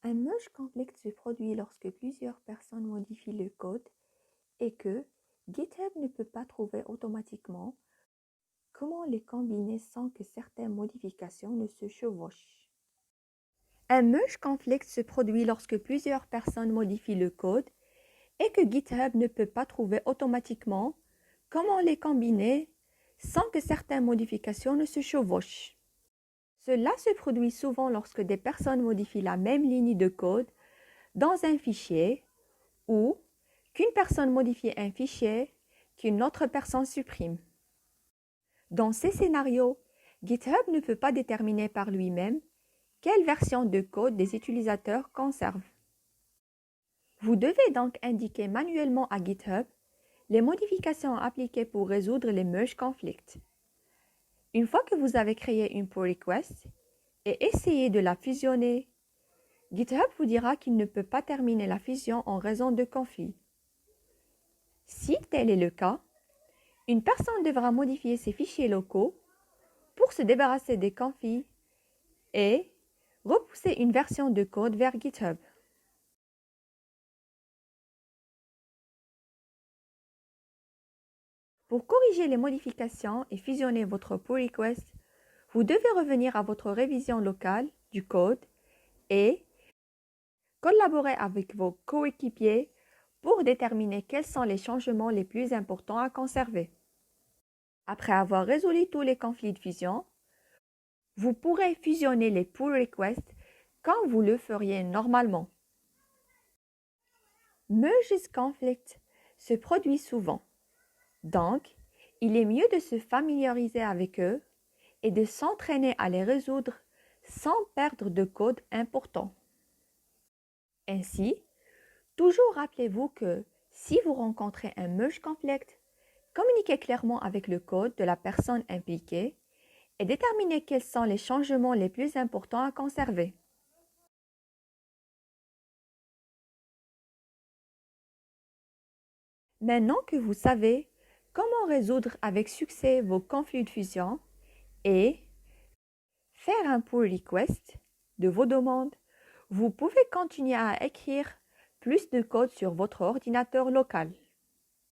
Un merge conflict se produit lorsque plusieurs personnes modifient le code et que GitHub ne peut pas trouver automatiquement comment les combiner sans que certaines modifications ne se chevauchent. Un merge conflict se produit lorsque plusieurs personnes modifient le code et que GitHub ne peut pas trouver automatiquement comment les combiner sans que certaines modifications ne se chevauchent. Cela se produit souvent lorsque des personnes modifient la même ligne de code dans un fichier ou qu'une personne modifie un fichier qu'une autre personne supprime. Dans ces scénarios, GitHub ne peut pas déterminer par lui-même quelle version de code des utilisateurs conservent. Vous devez donc indiquer manuellement à GitHub les modifications appliquées pour résoudre les merge conflicts. Une fois que vous avez créé une pull request et essayé de la fusionner, GitHub vous dira qu'il ne peut pas terminer la fusion en raison de conflits. Si tel est le cas, une personne devra modifier ses fichiers locaux pour se débarrasser des conflits et repousser une version de code vers GitHub. Pour corriger les modifications et fusionner votre pull request, vous devez revenir à votre révision locale du code et collaborer avec vos coéquipiers pour déterminer quels sont les changements les plus importants à conserver. Après avoir résolu tous les conflits de fusion, vous pourrez fusionner les pull requests comme vous le feriez normalement. Merges conflicts se produisent souvent, donc il est mieux de se familiariser avec eux et de s'entraîner à les résoudre sans perdre de code important. Ainsi, toujours rappelez-vous que si vous rencontrez un merge conflict, communiquez clairement avec le code de la personne impliquée et déterminez quels sont les changements les plus importants à conserver. Maintenant que vous savez comment résoudre avec succès vos conflits de fusion et faire un pull request de vos demandes, vous pouvez continuer à écrire plus de code sur votre ordinateur local.